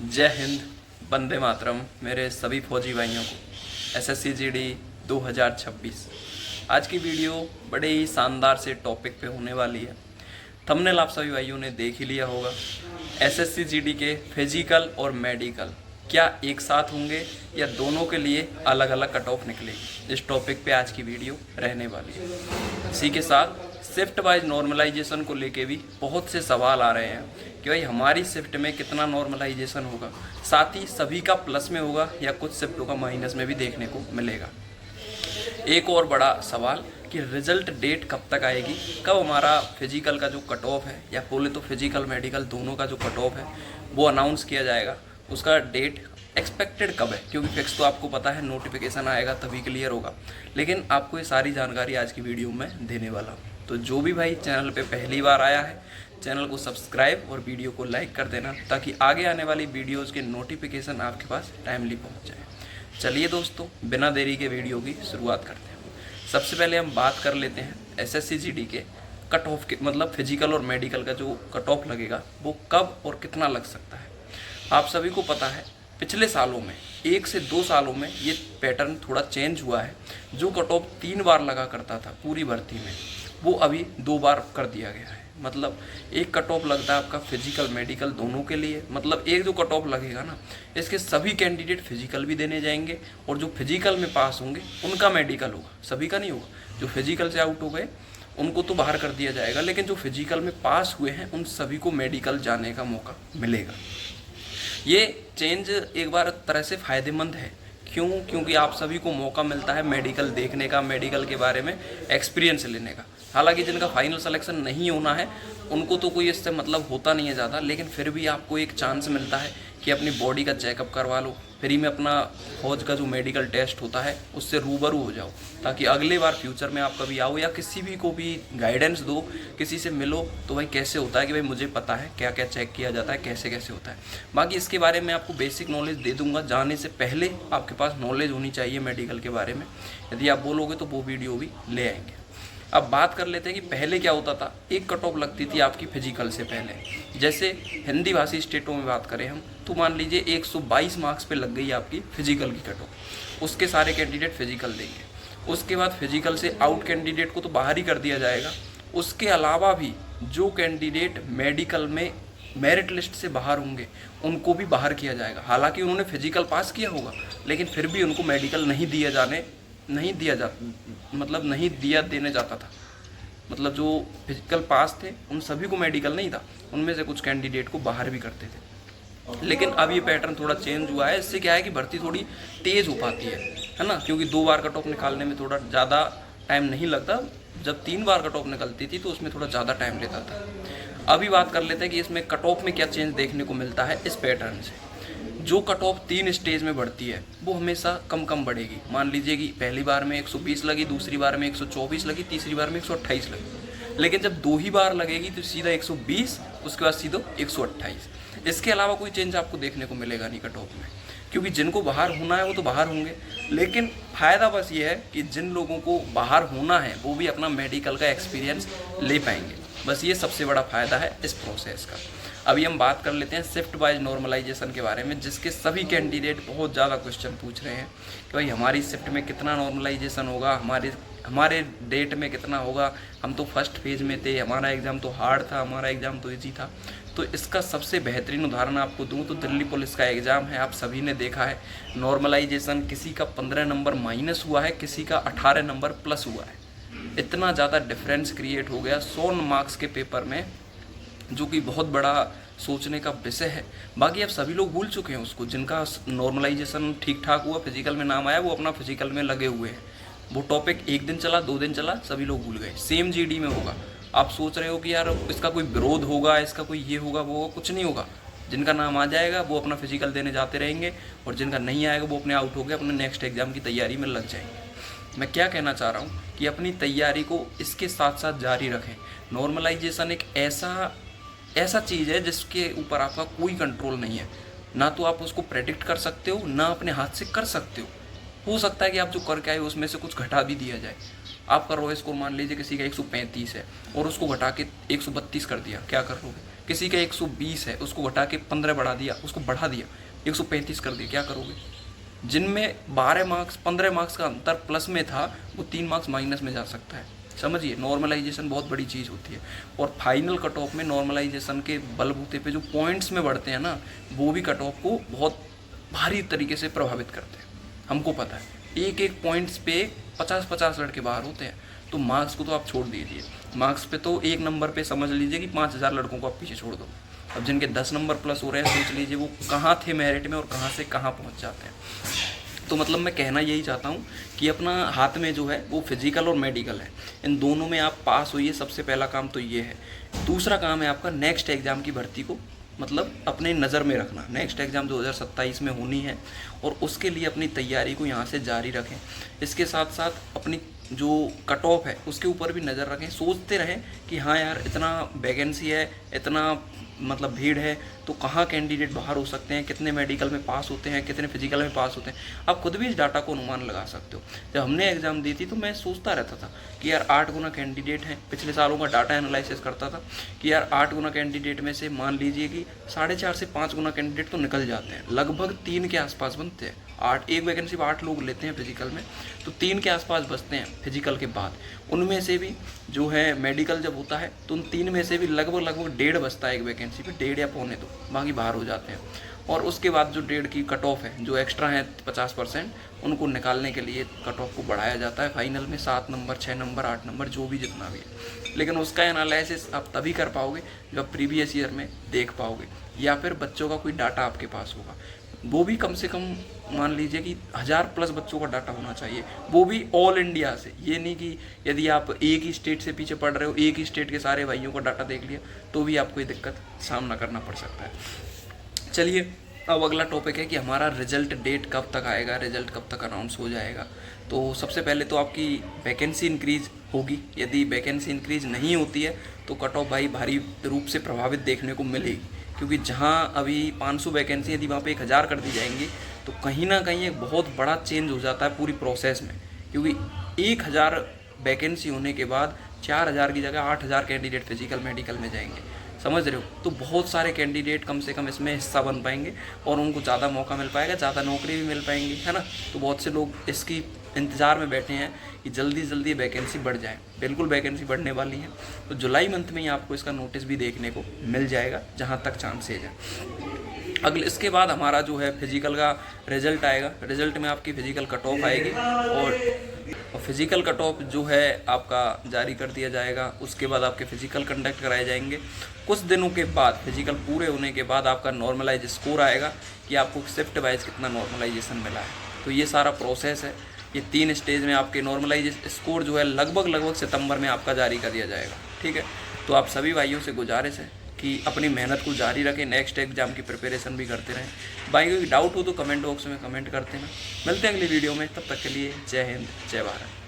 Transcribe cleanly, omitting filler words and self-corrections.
जय हिंद, वंदे मातरम मेरे सभी फौजी भाइयों को। एसएससी जीडी 2026 आज की वीडियो बड़े ही शानदार से टॉपिक पे होने वाली है। थंबनेल आप सभी भाइयों ने देख ही लिया होगा। एसएससी जीडी के फिजिकल और मेडिकल क्या एक साथ होंगे या दोनों के लिए अलग अलग कट ऑफ निकलेगी, इस टॉपिक पे आज की वीडियो रहने वाली है। इसी के साथ शिफ्ट वाइज नॉर्मलाइजेशन को लेके भी बहुत से सवाल आ रहे हैं कि भाई हमारी शिफ्ट में कितना नॉर्मलाइजेशन होगा, साथ ही सभी का प्लस में होगा या कुछ शिफ्टों का माइनस में भी देखने को मिलेगा। एक और बड़ा सवाल कि रिजल्ट डेट कब तक आएगी, कब हमारा फिजिकल का जो कट ऑफ है या बोले तो फिजिकल मेडिकल दोनों का जो कट ऑफ है वो अनाउंस किया जाएगा, उसका डेट एक्सपेक्टेड कब है, क्योंकि फिक्स तो आपको पता है नोटिफिकेशन आएगा तभी क्लियर होगा। लेकिन आपको ये सारी जानकारी आज की वीडियो में देने वाला हूँ। तो जो भी भाई चैनल पे पहली बार आया है चैनल को सब्सक्राइब और वीडियो को लाइक कर देना ताकि आगे आने वाली वीडियोस के नोटिफिकेशन आपके पास टाइमली पहुंच जाए। चलिए दोस्तों, बिना देरी के वीडियो की शुरुआत करते हैं। सबसे पहले हम बात कर लेते हैं एसएससी जीडी के कट ऑफ के, मतलब फिजिकल और मेडिकल का जो कट ऑफ लगेगा वो कब और कितना लग सकता है। आप सभी को पता है पिछले सालों में 1 से 2 सालों में ये पैटर्न थोड़ा चेंज हुआ है। जो कट ऑफ 3 बार लगा करता था पूरी भर्ती में वो अभी 2 बार कर दिया गया है। मतलब एक कट ऑफ लगता है आपका फिजिकल मेडिकल दोनों के लिए। मतलब एक जो कट ऑफ लगेगा ना, इसके सभी कैंडिडेट फिजिकल भी देने जाएंगे और जो फिजिकल में पास होंगे उनका मेडिकल होगा, सभी का नहीं होगा। जो फिजिकल से आउट हो गए उनको तो बाहर कर दिया जाएगा, लेकिन जो फिजिकल में पास हुए हैं उन सभी को मेडिकल जाने का मौका मिलेगा। ये चेंज एक बार तरह से फ़ायदेमंद है। क्यों? क्योंकि आप सभी को मौका मिलता है मेडिकल देखने का, मेडिकल के बारे में एक्सपीरियंस लेने का। हालांकि जिनका फाइनल सिलेक्शन नहीं होना है उनको तो कोई इससे मतलब होता नहीं है ज़्यादा, लेकिन फिर भी आपको एक चांस मिलता है कि अपनी बॉडी का चेकअप करवा लो, फ्री में अपना फौज का जो मेडिकल टेस्ट होता है उससे रूबरू हो जाओ, ताकि अगले बार फ्यूचर में आप कभी आओ या किसी भी को भी गाइडेंस दो, किसी से मिलो तो भाई कैसे होता है कि भाई मुझे पता है क्या क्या चेक किया जाता है, कैसे कैसे होता है। बाकी इसके बारे में आपको बेसिक नॉलेज दे दूंगा, जाने से पहले आपके पास नॉलेज होनी चाहिए मेडिकल के बारे में। यदि आप बोलोगे तो वो वीडियो भी ले आएंगे। अब बात कर लेते हैं कि पहले क्या होता था। एक कट ऑफ लगती थी आपकी फिजिकल से पहले। जैसे हिंदी भाषी स्टेटों में बात करें हम तो मान लीजिए 122 मार्क्स पे लग गई आपकी फिजिकल की कट ऑफ, उसके सारे कैंडिडेट फिजिकल देंगे। उसके बाद फिजिकल से आउट कैंडिडेट को तो बाहर ही कर दिया जाएगा। उसके अलावा भी जो कैंडिडेट मेडिकल में मेरिट लिस्ट से बाहर होंगे उनको भी बाहर किया जाएगा। हालांकि उन्होंने फिजिकल पास किया होगा लेकिन फिर भी उनको मेडिकल नहीं दिया देने जाता था। मतलब जो फिजिकल पास थे उन सभी को मेडिकल नहीं था, उनमें से कुछ कैंडिडेट को बाहर भी करते थे। लेकिन अब ये पैटर्न थोड़ा चेंज हुआ है। इससे क्या है कि भर्ती थोड़ी तेज़ हो पाती है ना, क्योंकि 2 बार कट ऑफ निकालने में थोड़ा ज़्यादा टाइम नहीं लगता। जब 3 बार कट ऑफ निकलती थी तो उसमें थोड़ा ज़्यादा टाइम लेता था। अभी बात कर लेते हैं कि इसमें कट ऑफ में क्या चेंज देखने को मिलता है इस पैटर्न से। जो कट ऑफ 3 स्टेज में बढ़ती है वो हमेशा कम कम बढ़ेगी। मान लीजिए कि पहली बार में 120 लगी, दूसरी बार में 124 लगी, तीसरी बार में 128 लगी। लेकिन जब 2 ही बार लगेगी तो सीधा 120, उसके बाद सीधा 128। इसके अलावा कोई चेंज आपको देखने को मिलेगा नहीं कट ऑफ में, क्योंकि जिनको बाहर होना है वो तो बाहर होंगे। लेकिन फ़ायदा बस ये है कि जिन लोगों को बाहर होना है वो भी अपना मेडिकल का एक्सपीरियंस ले पाएंगे। बस ये सबसे बड़ा फ़ायदा है इस प्रोसेस का। अभी हम बात कर लेते हैं शिफ्ट वाइज नॉर्मलाइजेशन के बारे में, जिसके सभी कैंडिडेट बहुत ज़्यादा क्वेश्चन पूछ रहे हैं कि भाई हमारी शिफ्ट में कितना नॉर्मलाइजेशन होगा, हमारे डेट में कितना होगा। हम तो फर्स्ट फेज में थे, हमारा एग्ज़ाम तो हार्ड था, हमारा एग्ज़ाम तो ईजी था। तो इसका सबसे बेहतरीन उदाहरण आपको दूं तो दिल्ली पुलिस का एग्ज़ाम है। आप सभी ने देखा है नॉर्मलाइजेशन किसी का 15 नंबर माइनस हुआ है, किसी का 18 नंबर प्लस हुआ है। इतना ज़्यादा डिफरेंस क्रिएट हो गया 100 मार्क्स के पेपर में, जो कि बहुत बड़ा सोचने का विषय है। बाकी अब सभी लोग भूल चुके हैं उसको। जिनका नॉर्मलाइजेशन ठीक ठाक हुआ, फिजिकल में नाम आया, वो अपना फिजिकल में लगे हुए हैं। वो टॉपिक 1 दिन चला, 2 दिन चला, सभी लोग भूल गए। सेम जीडी में होगा। आप सोच रहे हो कि यार इसका कोई विरोध होगा, इसका कोई ये होगा वो होगा, कुछ नहीं होगा। जिनका नाम आ जाएगा वो अपना फिजिकल देने जाते रहेंगे और जिनका नहीं आएगा वो अपने आउट हो गए, अपने नेक्स्ट एग्जाम की तैयारी में लग जाएंगे। मैं क्या कहना चाह रहा हूँ कि अपनी तैयारी को इसके साथ साथ जारी रखें। नॉर्मलाइजेशन एक ऐसा चीज़ है जिसके ऊपर आपका कोई कंट्रोल नहीं है। ना तो आप उसको प्रेडिक्ट कर सकते हो, ना अपने हाथ से कर सकते हो सकता है कि आप जो करके आए उसमें से कुछ घटा भी दिया जाए। आपका रो स्कोर मान लीजिए किसी का 135 है और उसको घटा के 132 कर दिया, क्या कर लोगे? किसी का 120 है, उसको घटा के 15 बढ़ा दिया, उसको बढ़ा दिया 135 कर दिया, क्या करोगे? जिनमें 12 मार्क्स 15 मार्क्स का अंतर प्लस में था, वो 3 मार्क्स माइनस में जा सकता है। समझिए, नॉर्मलाइजेशन बहुत बड़ी चीज़ होती है। और फाइनल कट ऑफ में नॉर्मलाइजेशन के बलबूते पे जो पॉइंट्स में बढ़ते हैं ना, वो भी कट ऑफ को बहुत भारी तरीके से प्रभावित करते हैं। हमको पता है, एक एक पॉइंट्स पे 50-50 लड़के बाहर होते हैं। तो मार्क्स को तो आप छोड़ दीजिए, मार्क्स पे तो एक नंबर पे समझ लीजिए कि 5000 लड़कों को आप पीछे छोड़ दो। अब जिनके 10 नंबर प्लस हो रहे हैं, सोच लीजिए वो कहाँ थे मेरिट में और कहाँ से कहाँ पहुँच जाते हैं। तो मतलब मैं कहना यही चाहता हूँ कि अपना हाथ में जो है वो फिजिकल और मेडिकल है, इन दोनों में आप पास होइए। सबसे पहला काम तो ये है। दूसरा काम है आपका नेक्स्ट एग्ज़ाम की भर्ती को मतलब अपने नज़र में रखना। नेक्स्ट एग्ज़ाम 2027 में होनी है और उसके लिए अपनी तैयारी को यहाँ से जारी रखें। इसके साथ साथ अपनी जो कट ऑफ है उसके ऊपर भी नज़र रखें। सोचते रहें कि हाँ यार, इतना वैकेंसी है, इतना मतलब भीड़ है, तो कहाँ कैंडिडेट बाहर हो सकते हैं, कितने मेडिकल में पास होते हैं, कितने फिजिकल में पास होते हैं। आप खुद भी इस डाटा को अनुमान लगा सकते हो। जब हमने एग्ज़ाम दी थी तो मैं सोचता रहता था कि यार 8 गुना कैंडिडेट हैं। पिछले सालों का डाटा एनालिसिस करता था कि यार 8 गुना कैंडिडेट में से मान लीजिए कि 4.5 से 5 गुना कैंडिडेट तो निकल जाते हैं, लगभग 3 के आसपास बनते हैं। 8 एक वैकेंसी पर 8 लोग लेते हैं फिजिकल में, तो 3 के आसपास बचते हैं फिजिकल के बाद। उनमें से भी जो है मेडिकल जब होता है तो उन 3 में से भी लगभग 1.5 बचता है एक वैकेंसी पे, 1.5 या 1.25, बाकी बाहर हो जाते हैं। और उसके बाद जो 1.5 की कट ऑफ है, जो एक्स्ट्रा है 50%, उनको निकालने के लिए कट ऑफ को बढ़ाया जाता है फाइनल में 7 नंबर 6 नंबर 8 नंबर जो भी जितना भी है। लेकिन उसका एनालिसिस आप तभी कर पाओगे जब आप प्रीवियस ईयर में देख पाओगे, या फिर बच्चों का कोई डाटा आपके पास होगा। वो भी कम से कम मान लीजिए कि 1000+ बच्चों का डाटा होना चाहिए, वो भी ऑल इंडिया से। ये नहीं कि यदि आप एक ही स्टेट से पीछे पड़ रहे हो, एक ही स्टेट के सारे भाइयों का डाटा देख लिया, तो भी आपको ये दिक्कत सामना करना पड़ सकता है। चलिए, अब अगला टॉपिक है कि हमारा रिजल्ट डेट कब तक आएगा, रिजल्ट कब तक अनाउंस हो जाएगा। तो सबसे पहले तो आपकी वैकेंसी इंक्रीज होगी। यदि वैकेंसी इंक्रीज नहीं होती है तो कट ऑफ भारी रूप से प्रभावित देखने को मिलेगी, क्योंकि जहां अभी 500 वैकेंसी यदि वहाँ पे 1000 कर दी जाएंगी तो कहीं ना कहीं एक बहुत बड़ा चेंज हो जाता है पूरी प्रोसेस में। क्योंकि 1000 वैकेंसी होने के बाद 4000 की जगह 8000 कैंडिडेट फिजिकल मेडिकल में जाएंगे, समझ रहे हो। तो बहुत सारे कैंडिडेट कम से कम इसमें हिस्सा बन पाएंगे और उनको ज़्यादा मौका मिल पाएगा, ज़्यादा नौकरी भी मिल पाएंगी, है ना। तो बहुत से लोग इसकी इंतज़ार में बैठे हैं कि जल्दी जल्दी वैकेंसी बढ़ जाए। बिल्कुल वैकेंसी बढ़ने वाली है, तो जुलाई मंथ में ही आपको इसका नोटिस भी देखने को मिल जाएगा जहाँ तक चांसेज है। अगले इसके बाद हमारा जो है फिजिकल का रिजल्ट आएगा। रिजल्ट में आपकी फिजिकल कट ऑफ आएगी और फिजिकल कट ऑफ जो है आपका जारी कर दिया जाएगा। उसके बाद आपके फिजिकल कंडक्ट कराए जाएंगे। कुछ दिनों के बाद फिजिकल पूरे होने के बाद आपका नॉर्मलाइज स्कोर आएगा कि आपको शिफ्ट वाइज कितना नॉर्मलाइजेशन मिला है। तो ये सारा प्रोसेस है। ये 3 स्टेज में आपके नॉर्मलाइज स्कोर जो है लगभग सितंबर में आपका जारी कर दिया जाएगा, ठीक है। तो आप सभी भाइयों से गुजारिश है कि अपनी मेहनत को जारी रखें, नेक्स्ट एग्जाम की प्रिपरेशन भी करते रहें। भाई कोई डाउट हो तो कमेंट बॉक्स में कमेंट करते हैं। मिलते हैं अगली वीडियो में, तब तक के लिए जय हिंद जय भारत।